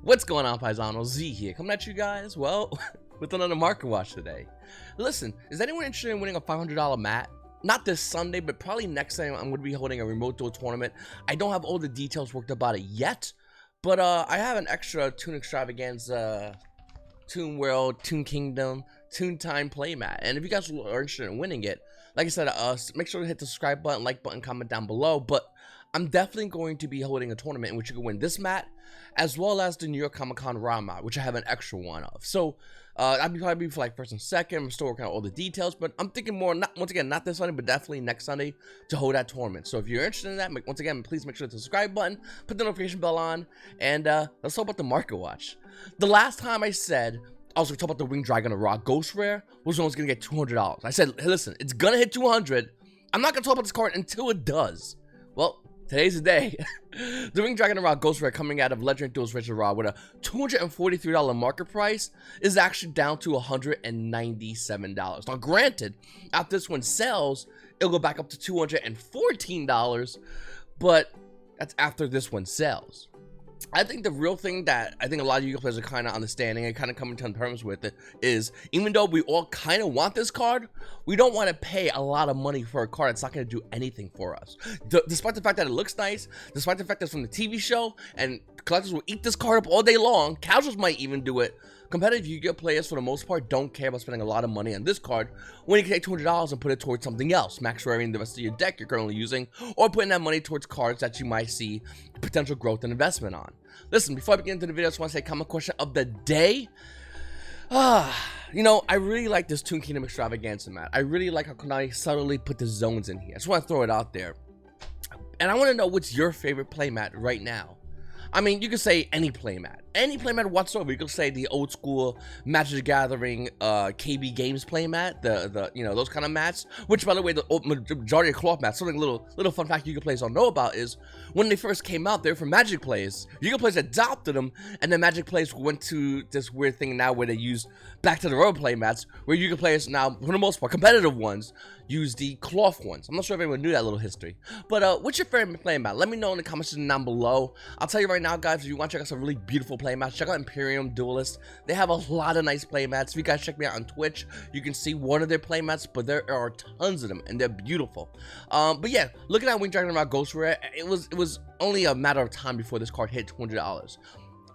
What's going on, Paisano? Z here, coming at you guys, well, with another market watch today. Listen, is anyone interested in winning a $500 mat? Not this Sunday, but probably next time. I'm going to be holding a remote duel tournament. I don't have all the details worked about it yet, but I have an extra Toon Extravaganza, Toon World, Toon Kingdom, Toon Time playmat. And if you guys are interested in winning it, like I said, make sure to hit the subscribe button, like button, comment down below. But I'm definitely going to be holding a tournament in which you can win this mat, as well as the New York Comic Con Raw mat, which I have an extra one of. So I'll probably be for like first and second. I'm still working out all the details, but I'm thinking more, once again, not this Sunday, but definitely next Sunday to hold that tournament. So if you're interested in that, once again, please make sure to hit the subscribe button, put the notification bell on, and let's talk about the market watch. The last time I said I was going to talk about the Winged Dragon of Raw Ghost Rare was when I was going to get $200. I said, hey, listen, it's going to hit 200. I'm not going to talk about this card until it does. Well, today's the day. The Winged Dragon of Raw Ghost Rare, coming out of Legendary Duels Rachel Raw with a $243 market price, is actually down to $197. Now, granted, after this one sells, it'll go back up to $214, but that's after this one sells. I think the real thing that I think a lot of you players are kind of understanding and kind of coming to terms with it is, even though we all kind of want this card, we don't want to pay a lot of money for a card that's not going to do anything for us. Despite the fact that it looks nice, despite the fact that it's from the TV show, and collectors will eat this card up all day long, casuals might even do it. Competitive Yu-Gi-Oh players, for the most part, don't care about spending a lot of money on this card when you can take $200 and put it towards something else, max raring the rest of your deck you're currently using, or putting that money towards cards that you might see potential growth and investment on. Listen, before I begin into the video, I just want to say common question of the day. You know, I really like this Toon Kingdom Extravaganza mat. I really like how Konami subtly put the zones in here. I just want to throw it out there. And I want to know, what's your favorite playmat right now? I mean, you could say any playmat whatsoever. You could say the old school Magic the Gathering, KB Games playmat, the you know, those kind of mats. Which, by the way, the majority of cloth mats. Something little fun fact Yu-Gi-Oh players don't know about is when they first came out, they were for Magic players. Yu-Gi-Oh players adopted them, and then Magic players went to this weird thing now where they use back to the rubber playmats, where Yu-Gi-Oh players now, for the most part, competitive ones, use the cloth ones. I'm not sure if anyone knew that little history. But what's your favorite playmat? Let me know in the comments down below. I'll tell you right now, guys, if you want to check out some really beautiful playmats, check out Imperium Duelist. They have a lot of nice playmats. If you guys check me out on Twitch, you can see one of their playmats, but there are tons of them, and they're beautiful. But yeah, looking at Winged Dragon of Raw Ghost Rare, it was only a matter of time before this card hit $200.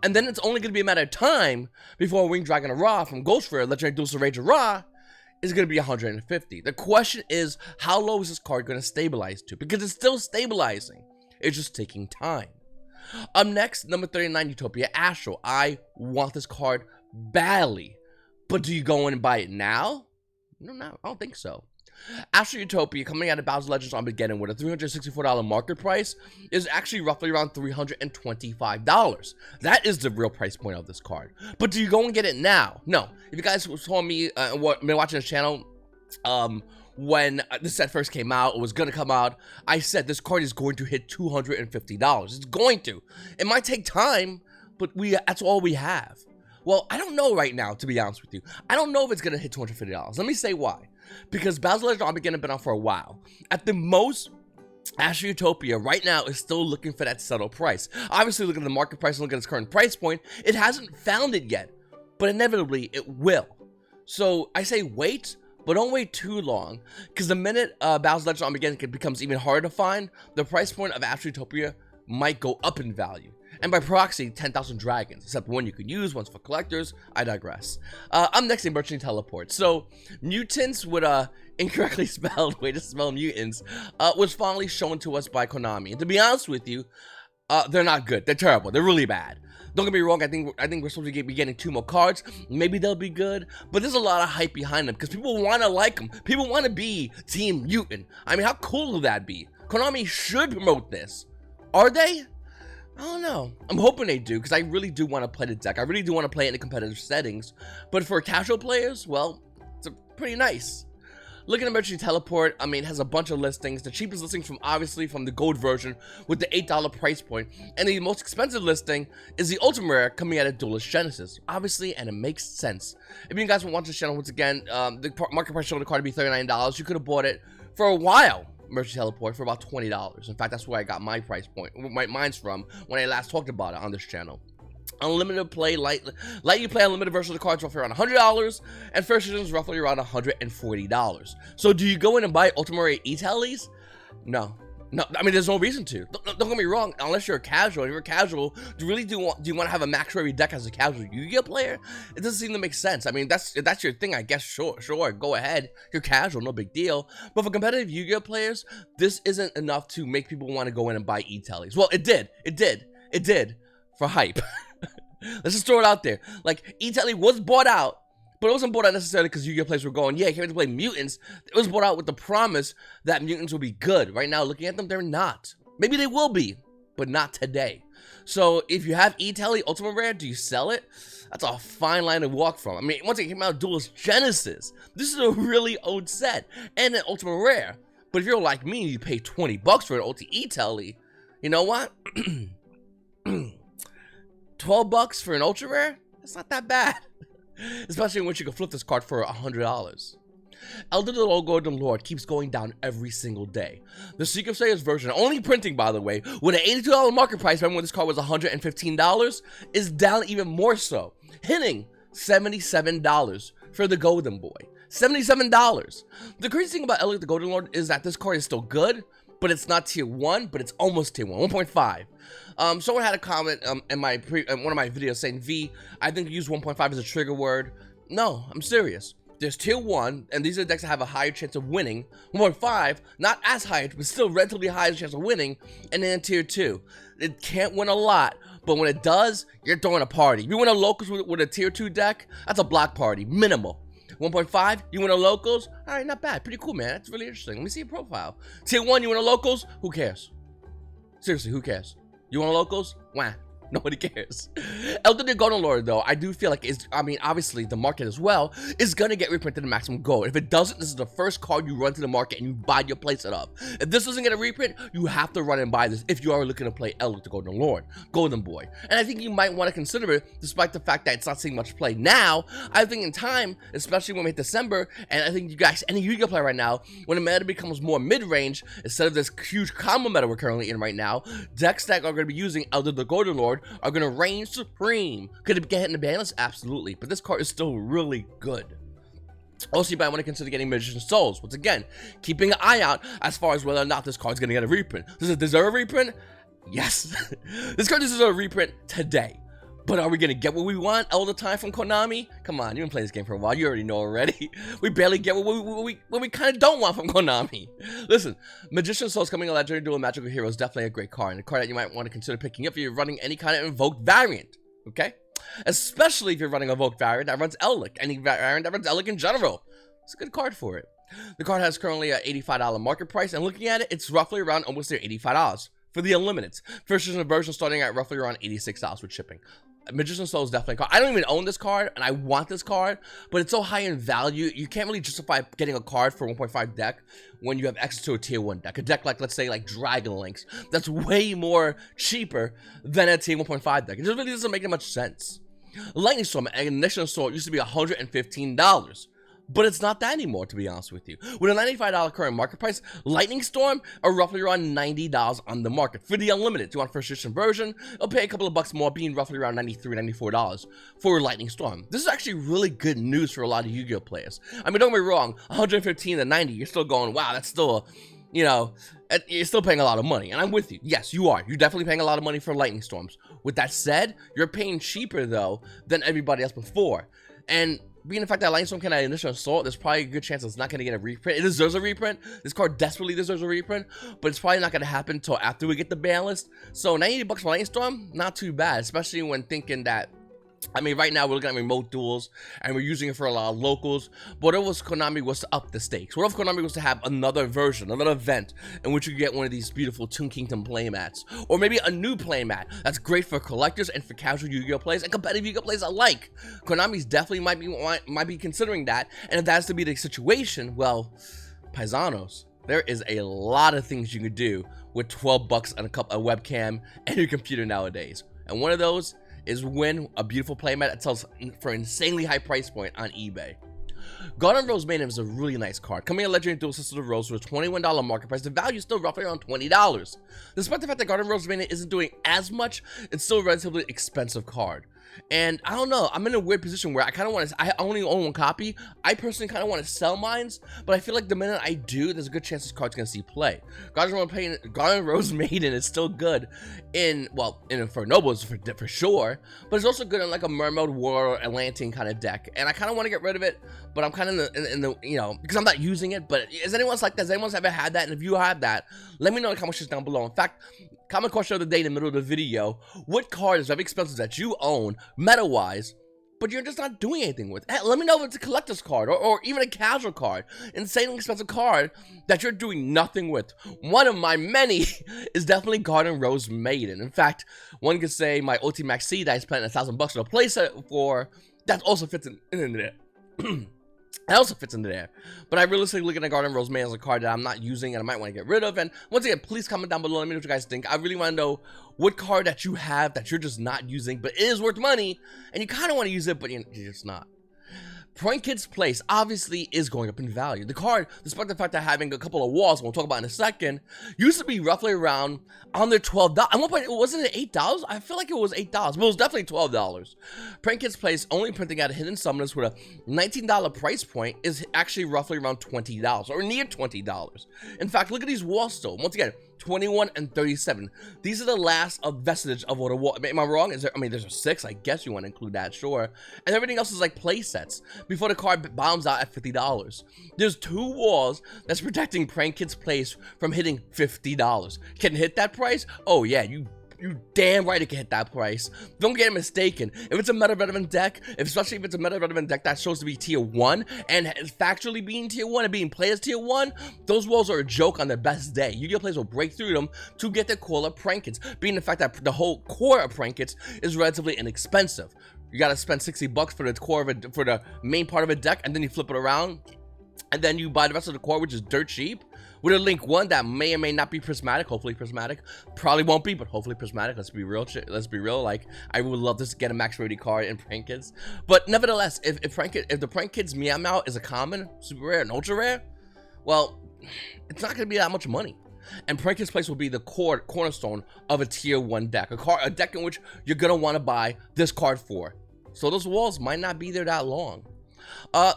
And then it's only going to be a matter of time before Winged Dragon of Raw from Ghost Rare, Legendary Duels of Rage of Raw, is going to be 150. The question is, how low is this card going to stabilize to? Because it's still stabilizing. It's just taking time. Up next, number 39, Utopia Astro. I want this card badly. But do you go in and buy it now? No, I don't think so. Astro Utopia, coming out of Bowser Legends Armageddon with a $364 market price, is actually roughly around $325. That is the real price point of this card. But do you go and get it now? No. If you guys saw me been watching this channel, when this set first came out, it was going to come out, I said this card is going to hit $250. It's going to. It might take time, but that's all we have. Well, I don't know right now, to be honest with you. I don't know if it's going to hit $250. Let me say why. Because Bowser Legends Armageddon has been out for a while. At the most, Astro Utopia right now is still looking for that subtle price. Obviously, look at the market price and look at its current price point. It hasn't found it yet, but inevitably it will. So I say wait, but don't wait too long, because the minute Bowser Legends Armageddon becomes even harder to find, the price point of Astro Utopia might go up in value. And by proxy, 10,000 dragons, except one you could use, one's for collectors. I digress. I'm next in Merchant Teleport. So, Mutants with a incorrectly spelled way to spell mutants was finally shown to us by Konami. And to be honest with you, they're not good. They're terrible. They're really bad. Don't get me wrong, I think we're supposed to be getting 2 more cards. Maybe they'll be good, but there's a lot of hype behind them because people want to like them. People want to be Team Mutant. I mean, how cool will that be? Konami should promote this. Are they? I don't know. I'm hoping they do, because I really do want to play the deck. I really do want to play it in the competitive settings. But for casual players, well, it's pretty nice. Looking at Merchant Teleport, I mean, it has a bunch of listings. The cheapest listing obviously from the gold version with the $8 price point. And the most expensive listing is the Ultimate Rare coming out of Duelist Genesis. Obviously, and it makes sense. If you guys want to watch this channel once again, the market price showing the card to be $39. You could have bought it for a while. Merchant Teleport for about $20. In fact, that's where I got my price point, mine's from, when I last talked about it on this channel. Unlimited play, let you play unlimited version of the cards roughly around $100, and first edition is roughly around $140. So do you go in and buy Ultimate Rare E-Tellies? No. No, I mean, there's no reason to. Don't get me wrong, unless you're a casual. If you're a casual, do you want to have a max rare deck as a casual Yu-Gi-Oh player? It doesn't seem to make sense. I mean, if that's your thing, I guess, sure, go ahead. You're casual, no big deal. But for competitive Yu-Gi-Oh players, this isn't enough to make people want to go in and buy E-Tellies. Well, it did for hype. Let's just throw it out there. Like, E-Telly was bought out, but it wasn't bought out necessarily because Yu-Gi-Oh players were going, yeah, I can't wait to play Mutants. It was bought out with the promise that Mutants will be good. Right now, looking at them, they're not. Maybe they will be, but not today. So if you have E-Telly Ultimate Rare, do you sell it? That's a fine line to walk from. I mean, once it came out, Duelist Genesis. This is a really old set and an Ultimate Rare. But if you're like me, you pay $20 for an Ulti E-Telly. You know what? $12 for an Ultra Rare? That's not that bad. Especially once you can flip this card for $100. Elder the Golden Lord keeps going down every single day. The Secret Sayers version, only printing by the way, with an $82 market price, remember when this card was $115, is down even more so, hitting $77 for the Golden Boy. $77. The crazy thing about Elder the Golden Lord is that this card is still good, but it's not tier 1, but it's almost tier 1, 1.5. Someone had a comment in one of my videos saying, V, I think you use 1.5 as a trigger word. No, I'm serious. There's tier 1, and these are decks that have a higher chance of winning. 1.5, not as high, but still relatively high chance of winning. And then tier 2, it can't win a lot, but when it does, you're throwing a party. If you win a locals with a tier 2 deck, that's a block party, minimal. 1.5, you win a locals? All right, not bad. Pretty cool, man. That's really interesting. Let me see your profile. Tier 1, you win a locals? Who cares? Seriously, who cares? You want locals? Wah. Nobody cares. Elder the Golden Lord, though, I do feel like obviously the market as well is gonna get reprinted in maximum gold. If it doesn't, this is the first card you run to the market and you buy your place it up. If this doesn't get a reprint, you have to run and buy this if you are looking to play Elder the Golden Lord, Golden Boy. And I think you might want to consider it, despite the fact that it's not seeing much play now. I think in time, especially when we hit December, and I think you guys, any Yu-Gi-Oh player right now, when the meta becomes more mid-range, instead of this huge combo meta we're currently in right now, decks that are going to be using Elder the Golden Lord are going to reign supreme. Could it get hit in the ban list? Absolutely, but this card is still really good. Also, you might want to consider getting Magician's Souls. Once again, keeping an eye out as far as whether or not this card is going to get a reprint. Does it deserve a reprint? Yes. This card deserves a reprint today. But are we going to get what we want all the time from Konami? Come on, you've been playing this game for a while. You already know already. We barely get what we kind of don't want from Konami. Listen, Magician's Souls coming a Legendary Duel Magical Hero is definitely a great card. And a card that you might want to consider picking up if you're running any kind of Invoke variant. Okay? Especially if you're running a Invoke variant that runs Ellic. Any variant that runs Ellic in general. It's a good card for it. The card has currently an $85 market price. And looking at it, it's roughly around almost their $85 for the Unlimiteds. First edition version starting at roughly around $86 with shipping. Magician's Soul is definitely a card. I don't even own this card, and I want this card, but it's so high in value, you can't really justify getting a card for 1.5 deck when you have access to a tier 1 deck. A deck like, let's say, like Dragon Links, that's way more cheaper than a tier 1.5 deck. It just really doesn't make that much sense. Lightning Storm and Ignition Sword used to be $115. But it's not that anymore, to be honest with you. With a $95 current market price, Lightning Storm are roughly around $90 on the market. For the Unlimited, you want first edition version, it'll pay a couple of bucks more, being roughly around $93, $94 for Lightning Storm. This is actually really good news for a lot of Yu-Gi-Oh players. I mean, don't get me wrong, 115 to 90, you're still going, wow, that's still, you know, you're still paying a lot of money. And I'm with you. Yes, you are. You're definitely paying a lot of money for Lightning Storms. With that said, you're paying cheaper, though, than everybody else before. And being the fact that Lightning Storm can initial assault, there's probably a good chance it's not going to get a reprint. It deserves a reprint. This card desperately deserves a reprint, but it's probably not going to happen until after we get the ban list. So $90 for Lightning Storm, not too bad, especially when thinking that, I mean, right now we're looking at remote duels and we're using it for a lot of locals. But what if Konami was to up the stakes? What if Konami was to have another version, another event in which you get one of these beautiful Toon Kingdom playmats, or maybe a new playmat that's great for collectors and for casual Yu-Gi-Oh players and competitive Yu-Gi-Oh players alike? Konami's definitely might be considering that, and if that's to be the situation, well, Paisanos, there is a lot of things you can do with $12 and a webcam and your computer nowadays, and one of those is win a beautiful playmat that sells for an insanely high price point on eBay. Garden Rose Maiden is a really nice card. Coming in Legendary Dual Sisters of Rose with a $21 market price, the value is still roughly around $20. Despite the fact that Garden Rose Maiden isn't doing as much, it's still a relatively expensive card. And I don't know, I'm in a weird position where I kind of want to, I only own one copy. I personally kind of want to sell mines, but I feel like the minute I do, there's a good chance this card's going to see play. Garden Rose Maiden is still good in Infernobles for sure, but it's also good in like a Mermaid War Atlantean kind of deck. And I kind of want to get rid of it, but I'm kind of in the you know, because I'm not using it. But is anyone's like that? Has anyone's ever had that? And if you have that, let me know in the comments down below. In fact, comment question of the day in the middle of the video: what card is very expensive that you own, meta-wise, but you're just not doing anything with? Hey, let me know if it's a collector's card or even a casual card, insanely expensive card that you're doing nothing with. One of my many is definitely Garden Rose Maiden. In fact, one could say my OT Max C that I spent $1,000 on a playset for, that also fits in there. That also fits into there. But I realistically look at Garden Rose Maiden as a card that I'm not using and I might want to get rid of. And once again, please comment down below. Let me know what you guys think. I really want to know what card that you have that you're just not using, but it is worth money, and you kind of want to use it, but you're just not. Prank Kid's Place obviously is going up in value. The card, despite the fact that having a couple of walls, we'll talk about in a second, used to be roughly around under $12. At one point, wasn't it $8? I feel like it was $8, but it was definitely $12. Prank Kid's Place, only printing out Hidden Summoners with a $19 price point, is actually roughly around $20, or near $20. In fact, look at these walls still. Once again, 21 and 37. These are the last of vestige of what a wall. Am I wrong? Is there? I mean, there's a 6. I guess you want to include that, sure. And everything else is like play sets before the card bombs out at $50. There's 2 walls that's protecting Prank Kid's Place from hitting $50. Can it hit that price? Oh yeah, you damn right it can hit that price. Don't get mistaken. If it's a meta relevant deck, especially if it's a meta relevant deck that's supposed to be tier 1 and factually being tier 1 and being played as tier 1, those walls are a joke on their best day. Yu-Gi-Oh! Players will break through them to get their core of Prank Kids, being the fact that the whole core of Prank Kids is relatively inexpensive. You gotta spend $60 for the core of it, for the main part of a deck, and then you flip it around, and then you buy the rest of the core, which is dirt cheap, with a link 1 that may or may not be prismatic. Hopefully prismatic. Probably won't be, but hopefully prismatic. Let's be real. Let's be real. Like, I would love to get a max rarity card in Prank Kids. But nevertheless, if the Prank Kids Meow Meow is a common, super rare, and ultra rare, well, it's not going to be that much money. And Prank Kids Place will be the cornerstone of a tier 1 deck. A deck in which you're going to want to buy this card for. So those walls might not be there that long.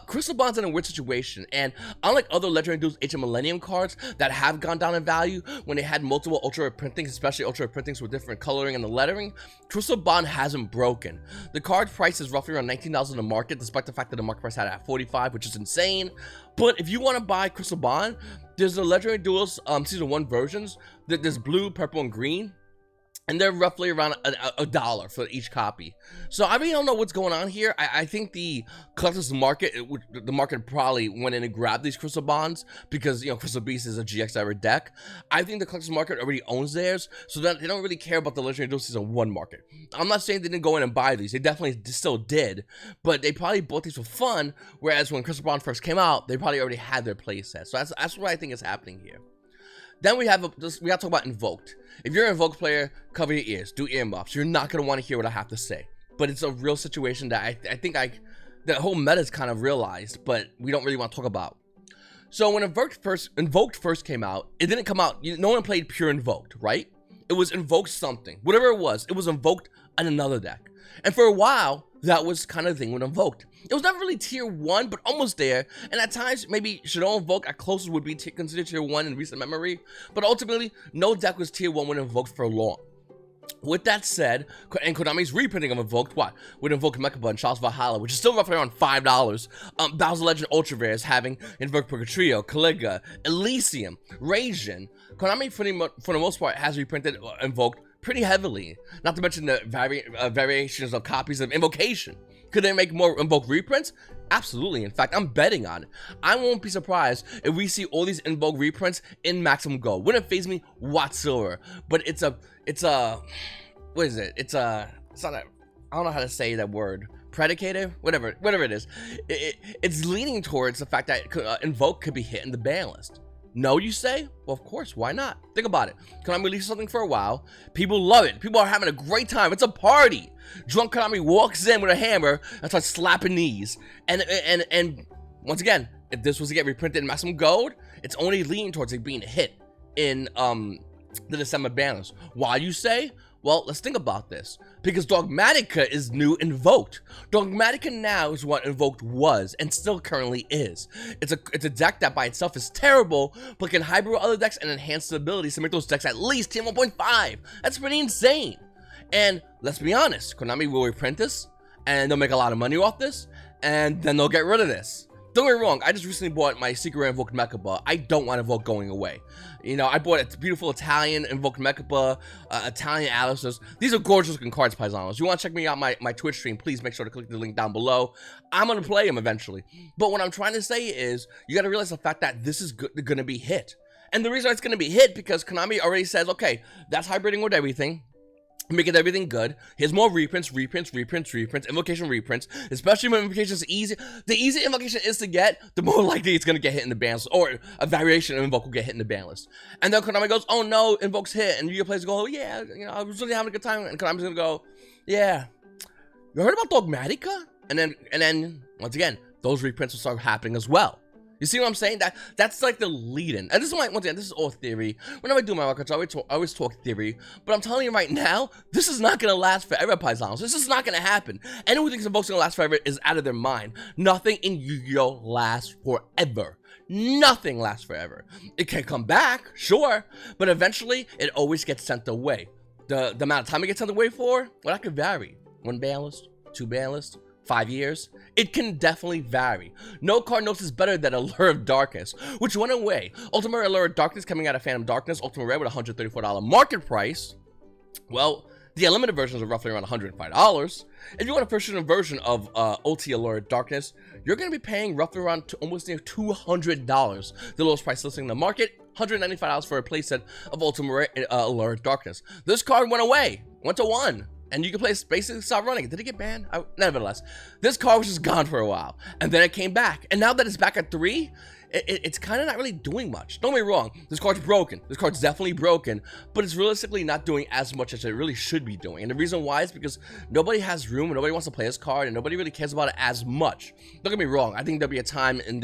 Crystal Bond's in a weird situation, and unlike other Legendary Duels HM Millennium cards that have gone down in value when they had multiple ultra printings, especially ultra printings with different coloring and the lettering, Crystal Bond hasn't broken. The card price is roughly around $19 in the market, despite the fact that the market price had it at $45, which is insane. But if you want to buy Crystal Bond, there's the Legendary Duels Season 1 versions. There's blue, purple, and green. And they're roughly around a dollar for each copy. So I really don't know what's going on here. I think the collector's market, the market probably went in and grabbed these Crystal Bonds because, you know, Crystal Beast is a GX era deck. I think the collector's market already owns theirs, so that they don't really care about the Legendary Duel Season 1 market. I'm not saying they didn't go in and buy these. They definitely still did, but they probably bought these for fun, whereas when Crystal Bond first came out, they probably already had their play set. So that's what I think is happening here. Then we have we got to talk about Invoked. If you're an Invoked player, cover your ears, do earmuffs. You're not gonna want to hear what I have to say, but it's a real situation that I think the whole meta is kind of realized, but we don't really want to talk about. So when Invoked first came out, it didn't come out. No one played pure Invoked, right? It was Invoked something, whatever it was Invoked on another deck, and for a while that was kind of the thing with Invoked. It was never really tier 1, but almost there. And at times, maybe Shadow Invoke at closest would be considered tier 1 in recent memory. But ultimately, no deck was tier 1 when Invoked for long. With that said, and Konami's reprinting of Invoked, with Invoke Mechaba and Charles Valhalla, which is still roughly around $5. Bowser Legend Ultra Rares having Invoke Purgatrio, Caliga, Elysium, Rajin. Konami, for the most part, has reprinted Invoked pretty heavily. Not to mention the variations of copies of Invocation. Could they make more Invoke reprints? Absolutely. In fact, I'm betting on it. I won't be surprised if we see all these Invoke reprints in Maximum Go. Wouldn't faze me whatsoever. But it's a, what is it? It's not a, I don't know how to say that word. Predicated? Whatever it is. It's leaning towards the fact that Invoke could be hit in the ban list. No, you say? Well, of course, why not? Think about it. Konami released something for a while. People love it. People are having a great time. It's a party. Drunk Konami walks in with a hammer and starts slapping knees. And once again, if this was to get reprinted in maximum gold, it's only leaning towards it being a hit in the December banners. Why, you say? Well, let's think about this. Because Dogmatica is new Invoked. Dogmatica now is what Invoked was and still currently is. It's a deck that by itself is terrible, but can hybrid with other decks and enhance the abilities to make those decks at least Team 1.5. That's pretty insane. And let's be honest, Konami will reprint this, and they'll make a lot of money off this, and then they'll get rid of this. Don't get me wrong, I just recently bought my Secret Rare Invoked Mechaba. I don't want Invoke going away. You know, I bought a beautiful Italian Invoked Mechaba, Italian Alistairs. These are gorgeous looking cards, Paisanos. You want to check me out my Twitch stream, please make sure to click the link down below. I'm going to play them eventually. But what I'm trying to say is, you got to realize the fact that this is going to be hit. And the reason it's going to be hit, because Konami already says, okay, that's hybriding with everything. Making everything good. Here's more reprints, invocation reprints, especially when invocation is easy. The easier invocation is to get, the more likely it's going to get hit in the ban list, or a variation of Invoke will get hit in the ban list. And then Konami goes, oh no, Invoke's hit, and your players go, oh yeah, you know, I was really having a good time, and Konami's going to go, yeah, you heard about Dogmatica? And then, once again, those reprints will start happening as well. You see what I'm saying? That's like the lead-in. And this is once again, this is all theory. Whenever I do my records, I always talk theory. But I'm telling you right now, this is not gonna last forever, Paisanos. This is not gonna happen. Anyone who thinks Invoke's gonna last forever is out of their mind. Nothing in Yu-Gi-Oh lasts forever. Nothing lasts forever. It can come back, sure, but eventually it always gets sent away. The amount of time it gets sent away for, well, that could vary. 1 ban list, 2 ban list, 5 years. It can definitely vary. No card knows is better than Allure of Darkness, which went away. Ultimate Allure of Darkness coming out of Phantom Darkness, Ultimate Rare with $134 market price. Well, the unlimited versions are roughly around $105. If you want a first-gen version of OT Allure of Darkness, you're going to be paying roughly around almost near $200. The lowest price listing in the market, $195 for a playset of Ultimate Rare Allure of Darkness. This card went away, went to 1. And you can play basically stop running. Did it get banned? Nevertheless, this card was just gone for a while, and then it came back. And now that it's back at 3, it's kind of not really doing much. Don't get me wrong. This card's broken. This card's definitely broken, but it's realistically not doing as much as it really should be doing. And the reason why is because nobody has room, and nobody wants to play this card, and nobody really cares about it as much. Don't get me wrong. I think there'll be a time in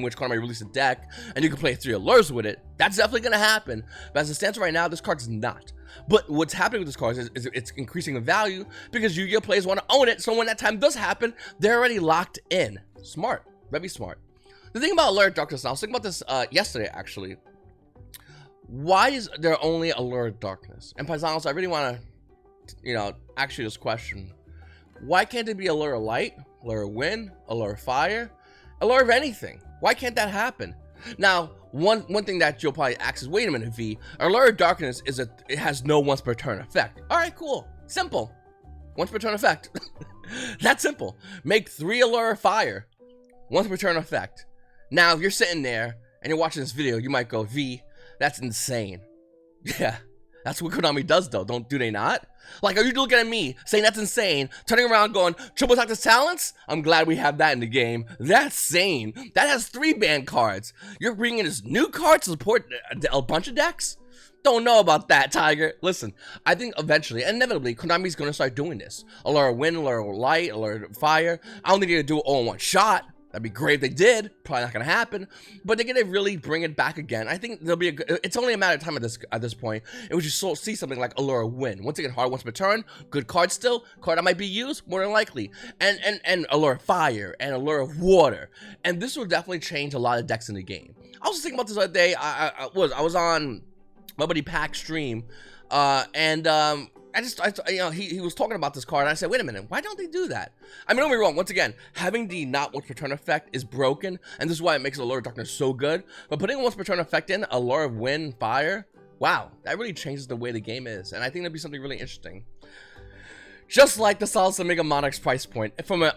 which Konami release a deck, and you can play 3 allures with it. That's definitely going to happen. But as it stands right now, this card's not. But what's happening with this card is it's increasing in value because Yu-Gi-Oh players want to own it. So when that time does happen, they're already locked in. Smart. Very smart. The thing about Allure of Darkness, and I was thinking about this yesterday, actually. Why is there only Allure of Darkness? And Paisanos, I really want to, you know, ask you this question. Why can't it be Allure of Light, Allure of Wind, Allure of Fire, Allure of anything? Why can't that happen? Now, one thing that you'll probably ask is, wait a minute, V, Allure of Darkness it has no once per turn effect. All right, cool, simple, once per turn effect. That's simple. Make 3 Allure of Fire, once per turn effect. Now, if you're sitting there and you're watching this video, you might go, V, that's insane. Yeah, that's what Konami does, though. Do they not? Like, are you looking at me saying that's insane, turning around going, Triple Tactics Talents? I'm glad we have that in the game. That's sane. That has 3 banned cards. You're bringing this new card to support a bunch of decks? Don't know about that, Tiger. Listen, I think eventually, inevitably, Konami's going to start doing this. Allure of Wind, Allure of Light, Allure of Fire. I don't think they're going to do it all in one shot. That'd be great if they did. Probably not gonna happen, but they're gonna really bring it back again. I think there'll be it's only a matter of time at this point. It would just see something like Allure of Wind. Once again, hard once per turn, good card still, card that might be used more than likely, and Allure of Fire and Allure of Water, and this will definitely change a lot of decks in the game. I was just thinking about this the other day. I was on my buddy Pack's stream, you know, he was talking about this card, and I said, wait a minute, why don't they do that? I mean, don't get me wrong, once again, having the not once per turn effect is broken, and this is why it makes Allure of Darkness so good, but putting a once per turn effect in, Allure of Wind, Fire, wow, that really changes the way the game is, and I think that'd be something really interesting. Just like the Stylus Omega Monarch's price point from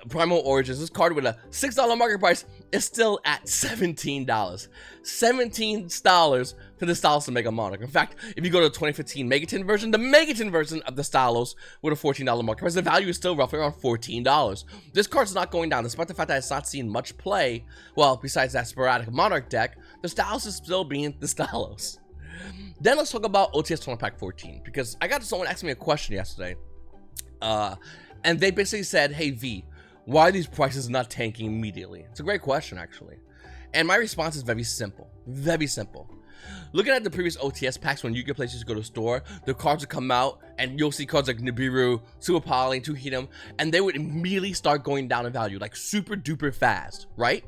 Primal Origins, this card with a $6 market price is still at $17. $17 for the Stylus Omega Monarch. In fact, if you go to the 2015 Megaton version, the Megaton version of the Stylus with a $14 market price, the value is still roughly around $14. This card's not going down, despite the fact that it's not seen much play. Well, besides that sporadic Monarch deck, the Stylus is still being the Stylus. Then let's talk about OTS Tournament Pack 14, because I got someone asking me a question yesterday. And they basically said, hey V, why are these prices not tanking immediately? It's a great question, actually. And my response is very simple. Very simple. Looking at the previous OTS packs, when Yu-Gi-Oh! Players used to go to the store, the cards would come out, and you'll see cards like Nibiru, Super Poly, Tuhidum, and they would immediately start going down in value, like super duper fast, right?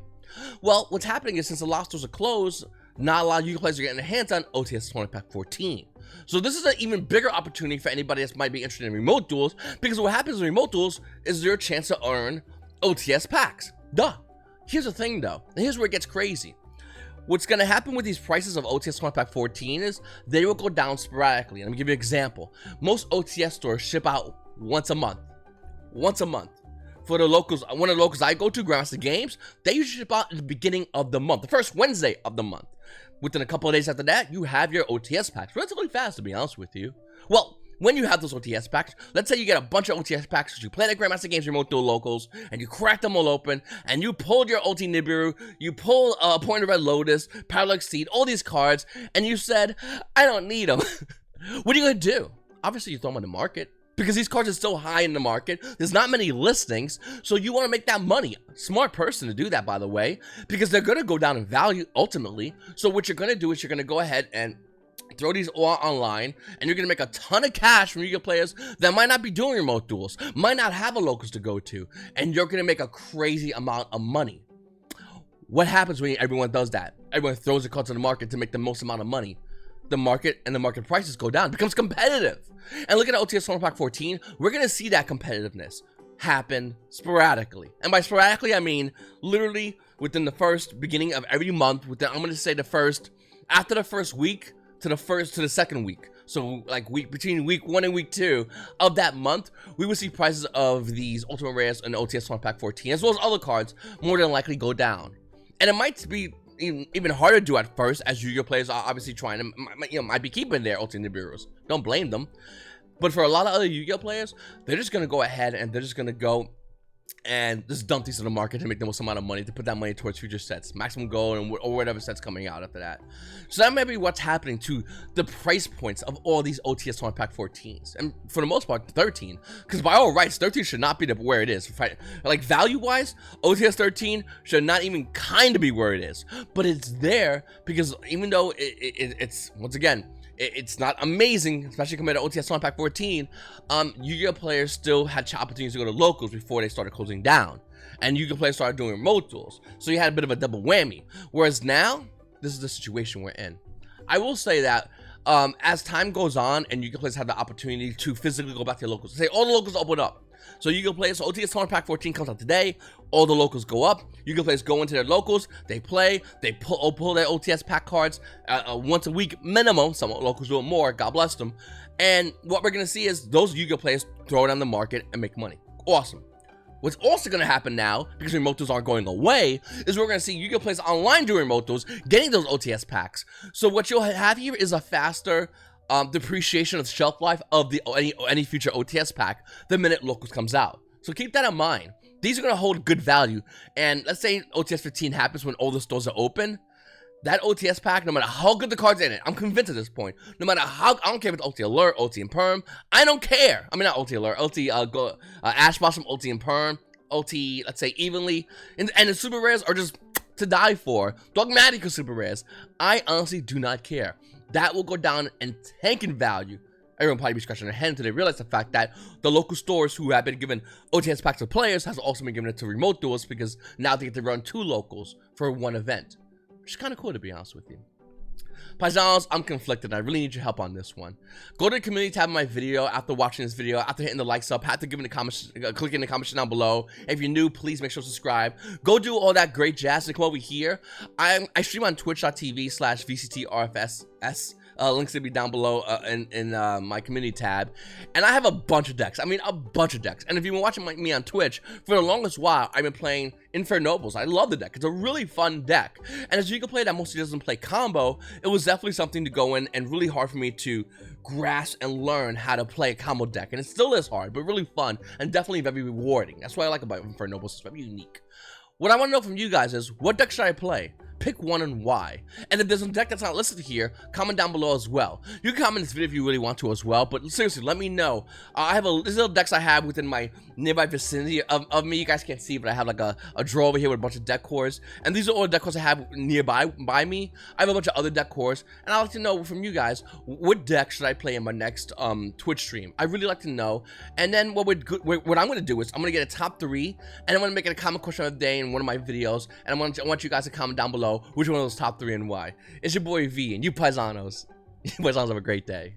Well, what's happening is since a lot of stores are closed, not a lot of Yu-Gi-Oh! Players are getting their hands on OTS 20 pack 14. So this is an even bigger opportunity for anybody that might be interested in remote duels, because what happens in remote duels is your chance to earn OTS packs. Duh. Here's the thing though, and here's where it gets crazy. What's going to happen with these prices of OTS 20 pack 14 is they will go down sporadically. Let me give you an example. Most OTS stores ship out once a month. Once a month. For the locals, one of the locals I go to, Grandmaster Games, they usually ship out at the beginning of the month, the first Wednesday of the month. Within a couple of days after that, you have your OTS packs. Relatively fast, to be honest with you. Well, when you have those OTS packs, let's say you get a bunch of OTS packs because you play the Grandmaster Games remote duel locals, and you crack them all open, and you pulled your ulti Nibiru, you pull Point of Red Lotus, Parallel Seed, all these cards, and you said, I don't need them. What are you going to do? Obviously, you throw them on the market, because these cards are still high in the market. There's not many listings, so you want to make that money. Smart person to do that, by the way, because they're going to go down in value ultimately. So what you're going to do is you're going to go ahead and throw these all online, and you're going to make a ton of cash from Yu-Gi-Oh! Players that might not be doing remote duels, might not have a locals to go to, and you're going to make a crazy amount of money. What happens when everyone does that? Everyone throws the cards on the market to make the most amount of money. The market and the market prices go down. It becomes competitive. And looking at OTS 20 pack 14, we're going to see that competitiveness happen sporadically. And by sporadically, I mean literally within the first beginning of every month. Within, I'm going to say the first, after the first week to the second week. So like between week 1 and week 2 of that month, we will see prices of these Ultimate Rares and OTS 20 pack 14, as well as other cards, more than likely go down. And it might be even harder to do at first, as Yu-Gi-Oh! Players are obviously trying to, might be keeping their Ultimate Nibirus. Don't blame them. But for a lot of other Yu-Gi-Oh! Players, they're just going to go ahead and they're just going to go and just dump these to the market to make the most amount of money, to put that money towards future sets, maximum gold, or whatever sets coming out after that. So that might be what's happening to the price points of all these OTS 20 pack 14s, and for the most part 13, because by all rights 13 should not be where it is. Like value wise, OTS 13 should not even kind of be where it is, but it's there because even though it's once again, it's not amazing, especially compared to OTS 20 pack 14. Yu-Gi-Oh! Players still had opportunities to go to locals before they started closing down, and Yu-Gi-Oh! Players started doing remote duels, so you had a bit of a double whammy. Whereas now, this is the situation we're in. I will say that as time goes on and Yu-Gi-Oh! Players have the opportunity to physically go back to the locals, say all the locals open up. So Yu-Gi-Oh! Players, so OTS 20 pack 14 comes out today, all the locals go up, Yu-Gi-Oh! Players go into their locals, they play, they pull their OTS pack cards once a week minimum. Some locals do it more, God bless them. And what we're gonna see is those Yu-Gi-Oh! Players throw it on the market and make money. Awesome. What's also going to happen now, because remote duels aren't going away, is we're going to see Yu-Gi-Oh! Players online doing remote duels, getting those OTS packs. So what you'll have here is a faster depreciation of shelf life of any future OTS pack the minute locals comes out. So keep that in mind. These are going to hold good value. And let's say OTS 15 happens when all the stores are open. That OTS pack, no matter how good the cards in it, I'm convinced at this point, no matter how, I don't care if it's Ulti Alert, Ulti and Perm, I don't care. I mean, not Ulti Alert, Ulti Ash Blossom, Ulti and Perm, Ulti, let's say evenly, and the super rares are just to die for. Dogmatica super rares, I honestly do not care. That will go down and tank in value. Everyone probably be scratching their head until they realize the fact that the local stores who have been given OTS packs to players has also been given it to remote duels, because now they get to run 2 locals for one event. Which is kind of cool, to be honest with you. Paisanos, I'm conflicted. I really need your help on this one. Go to the community tab of my video after watching this video, after hitting the likes up, have to give in the comments, click in the comments down below. If you're new, please make sure to subscribe. Go do all that great jazz and come over here. I stream on twitch.tv/VCTRFS. Links will be down below in my community tab. And I have a bunch of decks. I mean, a bunch of decks. And if you've been watching me on Twitch, for the longest while, I've been playing Infernobles. I love the deck. It's a really fun deck. And as you can play that mostly doesn't play combo, it was definitely something to go in and really hard for me to grasp and learn how to play a combo deck. And it still is hard, but really fun and definitely very rewarding. That's what I like about Infernobles. It's very unique. What I want to know from you guys is, what deck should I play? pick one and why. And if there's a deck that's not listed here, comment down below as well. You can comment in this video if you really want to as well, but seriously, let me know. These little decks I have within my nearby vicinity of me. You guys can't see, but I have like a drawer over here with a bunch of deck cores, and these are all the deck cores I have nearby by me. I have a bunch of other deck cores, and I'd like to know from you guys, what deck should I play in my next Twitch stream? I really like to know. And then what I'm going to do is I'm going to get a top 3, and I'm going to make it a comment question of the day in one of my videos, and I want you guys to comment down below which one of those top 3 and why. It's your boy V, and you paisanos. You paisanos have a great day.